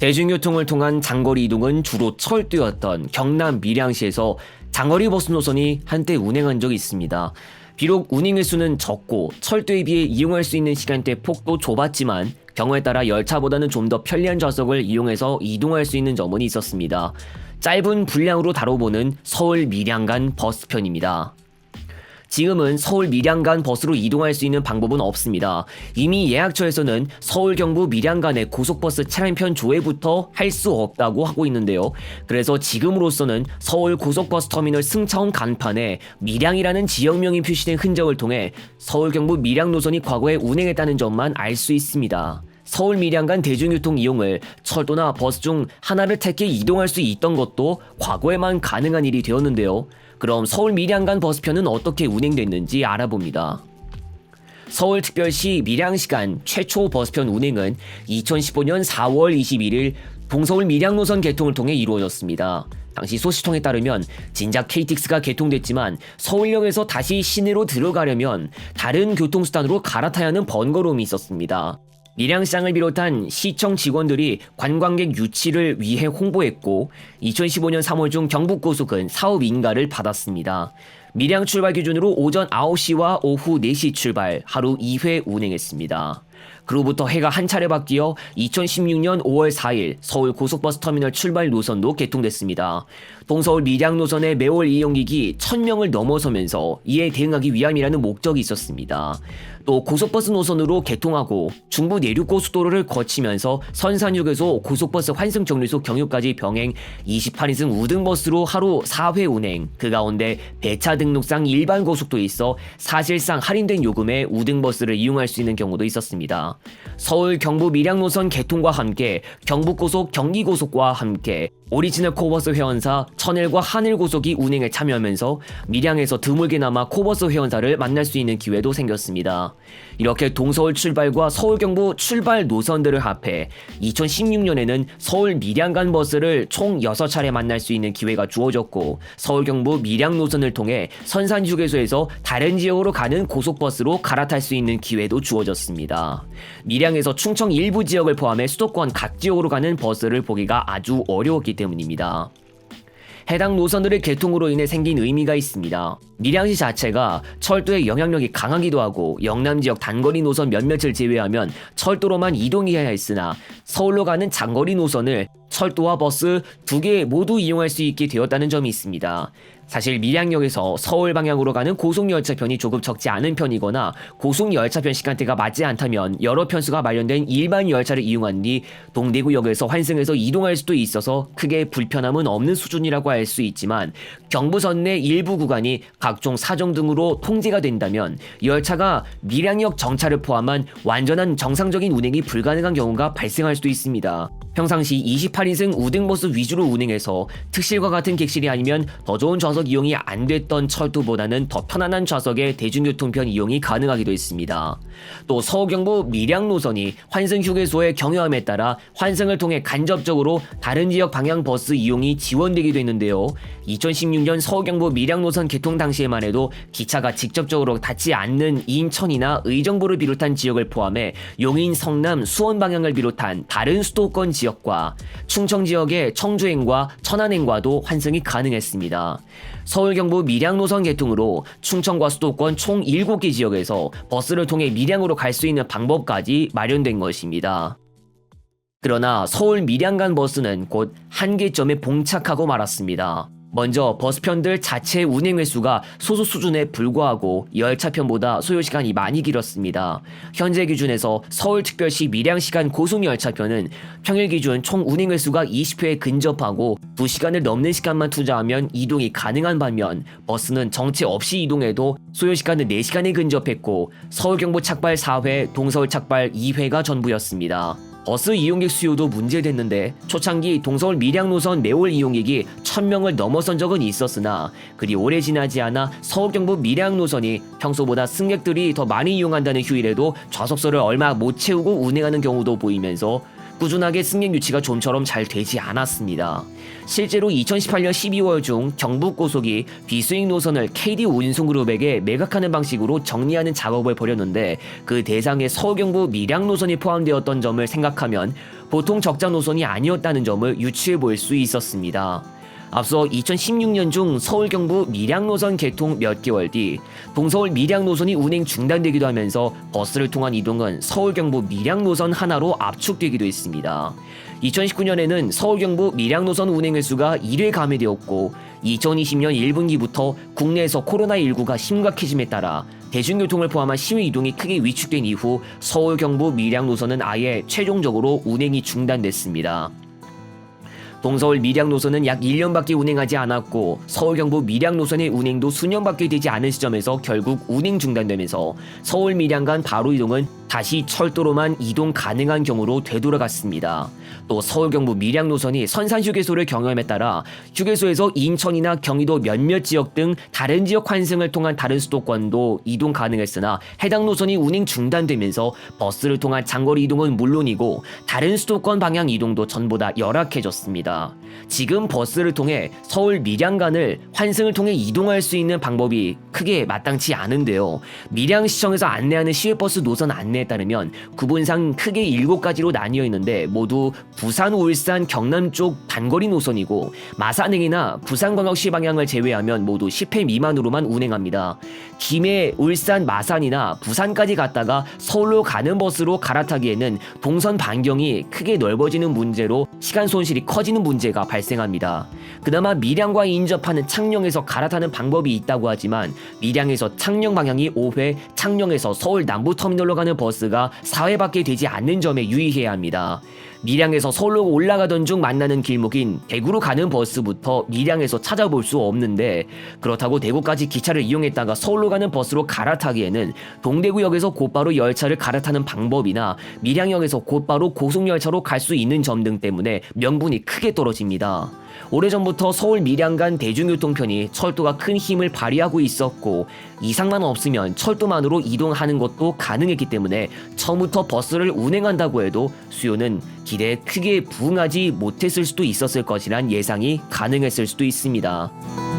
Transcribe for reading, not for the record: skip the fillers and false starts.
대중교통을 통한 장거리 이동은 주로 철도였던 경남 밀양시에서 장거리 버스 노선이 한때 운행한 적이 있습니다. 비록 운행 횟수는 적고 철도에 비해 이용할 수 있는 시간대 폭도 좁았지만 경우에 따라 열차보다는 좀 더 편리한 좌석을 이용해서 이동할 수 있는 점은 있었습니다. 짧은 분량으로 다뤄보는 서울 밀양 간 버스편입니다. 지금은 서울 밀양 간 버스로 이동할 수 있는 방법은 없습니다. 이미 예약처에서는 서울 경부 밀양 간의 고속버스 차량편 조회부터 할 수 없다고 하고 있는데요. 그래서 지금으로서는 서울 고속버스 터미널 승차원 간판에 밀양이라는 지역명이 표시된 흔적을 통해 서울 경부 밀양 노선이 과거에 운행했다는 점만 알 수 있습니다. 서울 밀양 간 대중교통 이용을 철도나 버스 중 하나를 택해 이동할 수 있던 것도 과거에만 가능한 일이 되었는데요. 그럼 서울 밀양 간 버스편은 어떻게 운행됐는지 알아봅니다. 서울특별시 밀양시 간 최초 버스편 운행은 2015년 4월 21일 동서울 밀양 노선 개통을 통해 이루어졌습니다. 당시 소식통에 따르면 진작 KTX가 개통됐지만 서울역에서 다시 시내로 들어가려면 다른 교통수단으로 갈아타야 하는 번거로움이 있었습니다. 밀양시장을 비롯한 시청 직원들이 관광객 유치를 위해 홍보했고 2015년 3월 중 경북고속은 사업 인가를 받았습니다. 밀양 출발 기준으로 오전 9시와 오후 4시 출발 하루 2회 운행했습니다. 그로부터 해가 한 차례 바뀌어 2016년 5월 4일 서울 고속버스 터미널 출발 노선도 개통됐습니다. 동서울 밀양 노선의 매월 이용객이 1000명을 넘어서면서 이에 대응하기 위함이라는 목적이 있었습니다. 또 고속버스 노선으로 개통하고 중부 내륙고속도로를 거치면서 선산휴게소 고속버스 환승정류소 경유까지 병행 28인승 우등버스로 하루 4회 운행, 그 가운데 배차 등록상 일반 고속도에 있어 사실상 할인된 요금에 우등버스를 이용할 수 있는 경우도 있었습니다. 서울 경부 밀양 노선 개통과 함께 경북고속 경기고속과 함께 오리지널 코버스 회원사 천일과 하늘고속이 운행에 참여하면서 밀양에서 드물게나마 코버스 회원사를 만날 수 있는 기회도 생겼습니다. 이렇게 동서울 출발과 서울 경부 출발 노선들을 합해 2016년에는 서울 밀양 간 버스를 총 6차례 만날 수 있는 기회가 주어졌고 서울 경부 밀양 노선을 통해 선산휴게소에서 다른 지역으로 가는 고속버스로 갈아탈 수 있는 기회도 주어졌습니다. 밀양에서 충청 일부 지역을 포함해 수도권 각 지역으로 가는 버스를 보기가 아주 어려웠기 때문입니다. 해당 노선들의 개통으로 인해 생긴 의미가 있습니다. 밀양시 자체가 철도의 영향력이 강하기도 하고 영남 지역 단거리 노선 몇몇을 제외하면 철도로만 이동해야 했으나 서울로 가는 장거리 노선을 철도와 버스 두 개 모두 이용할 수 있게 되었다는 점이 있습니다. 사실 밀양역에서 서울 방향으로 가는 고속열차편이 조금 적지 않은 편이거나 고속열차편 시간대가 맞지 않다면 여러 편수가 마련된 일반 열차를 이용한 뒤 동대구역에서 환승해서 이동할 수도 있어서 크게 불편함은 없는 수준이라고 할 수 있지만 경부선 내 일부 구간이 각종 사정 등으로 통제가 된다면 열차가 밀양역 정차를 포함한 완전한 정상적인 운행이 불가능한 경우가 발생할 수도 있습니다. 평상시 28인승 우등버스 위주로 운행해서 특실과 같은 객실이 아니면 더 좋은 좌석 이용이 안 됐던 철도보다는 더 편안한 좌석의 대중교통편 이용이 가능하기도 했습니다. 또 서울 경부 밀양 노선이 환승휴게소의 경유함에 따라 환승을 통해 간접적으로 다른 지역 방향 버스 이용이 지원되기도 했는데요. 2016년 서울 경부 밀양 노선 개통 당시에만 해도 기차가 직접적으로 닿지 않는 인천이나 의정부를 비롯한 지역을 포함해 용인, 성남, 수원 방향을 비롯한 다른 수도권 지역과 충청 지역의 청주행과 천안행과도 환승이 가능했습니다. 서울 경부 밀양 노선 개통으로 충청과 수도권 총 7개 지역에서 버스를 통해 밀양으로 갈 수 있는 방법까지 마련된 것입니다. 그러나 서울 밀양 간 버스는 곧 한계점에 봉착하고 말았습니다. 먼저 버스편들 자체 운행 횟수가 소수 수준에 불과하고 열차편보다 소요시간이 많이 길었습니다. 현재 기준에서 서울특별시 밀양시간 고속열차편은 평일 기준 총 운행 횟수가 20회에 근접하고 2시간을 넘는 시간만 투자하면 이동이 가능한 반면 버스는 정체 없이 이동해도 소요시간은 4시간에 근접했고 서울 경부 착발 4회, 동서울 착발 2회가 전부였습니다. 버스 이용객 수요도 문제됐는데 초창기 동서울 밀양 노선 매월 이용객이 1000명을 넘어선 적은 있었으나 그리 오래 지나지 않아 서울 경부 밀양 노선이 평소보다 승객들이 더 많이 이용한다는 휴일에도 좌석수를 얼마 못 채우고 운행하는 경우도 보이면서 꾸준하게 승객 유치가 좀처럼 잘 되지 않았습니다. 실제로 2018년 12월 중 경부고속이 비수익 노선을 KD 운송그룹에게 매각하는 방식으로 정리하는 작업을 벌였는데 그 대상에 서울 경부 밀양 노선이 포함되었던 점을 생각하면 보통 적자 노선이 아니었다는 점을 유추해 볼 수 있었습니다. 앞서 2016년 중 서울 경부 밀양 노선 개통 몇 개월 뒤 동서울 밀양 노선이 운행 중단되기도 하면서 버스를 통한 이동은 서울 경부 밀양 노선 하나로 압축되기도 했습니다. 2019년에는 서울 경부 밀양 노선 운행 횟수가 1회 감회되었고 2020년 1분기부터 국내에서 코로나19가 심각해짐에 따라 대중교통을 포함한 시외 이동이 크게 위축된 이후 서울 경부 밀양 노선은 아예 최종적으로 운행이 중단됐습니다. 동서울 밀양 노선은 약 1년밖에 운행하지 않았고 서울 경부 밀양 노선의 운행도 수년밖에 되지 않은 시점에서 결국 운행 중단되면서 서울 밀양 간 바로 이동은 다시 철도로만 이동 가능한 경우로 되돌아갔습니다. 또 서울 경부 밀양 노선이 선산 휴게소를 경험에 따라 휴게소에서 인천이나 경기도 몇몇 지역 등 다른 지역 환승을 통한 다른 수도권도 이동 가능했으나 해당 노선이 운행 중단되면서 버스를 통한 장거리 이동은 물론이고 다른 수도권 방향 이동도 전보다 열악해졌습니다. 지금 버스를 통해 서울 밀양 간을 환승을 통해 이동할 수 있는 방법이 크게 마땅치 않은데요. 밀양시청에서 안내하는 시외버스 노선 안내에 따르면 구분상 크게 7가지로 나뉘어 있는데 모두 부산, 울산, 경남 쪽 단거리 노선이고 마산행이나 부산광역시 방향을 제외하면 모두 10회 미만으로만 운행합니다. 김해, 울산, 마산이나 부산까지 갔다가 서울로 가는 버스로 갈아타기에는 동선 반경이 크게 넓어지는 문제로 시간 손실이 커지는 문제가 발생합니다. 그나마 밀양과 인접하는 창녕에서 갈아타는 방법이 있다고 하지만 밀양에서 창녕 방향이 5회, 창녕에서 서울 남부터미널로 가는 버스가 4회밖에 되지 않는 점에 유의해야 합니다. 밀양에서 서울로 올라가던 중 만나는 길목인 대구로 가는 버스부터 밀양에서 찾아볼 수 없는데 그렇다고 대구까지 기차를 이용했다가 서울로 가는 버스로 갈아타기에는 동대구역에서 곧바로 열차를 갈아타는 방법이나 밀양역에서 곧바로 고속열차로 갈 수 있는 점 등 때문에 명분이 크게 떨어집니다. 오래전부터 서울 밀양 간 대중교통편이 철도가 큰 힘을 발휘하고 있었고 이상만 없으면 철도만으로 이동하는 것도 가능했기 때문에 처음부터 버스를 운행한다고 해도 수요는 기대에 크게 부응하지 못했을 수도 있었을 것이란 예상이 가능했을 수도 있습니다.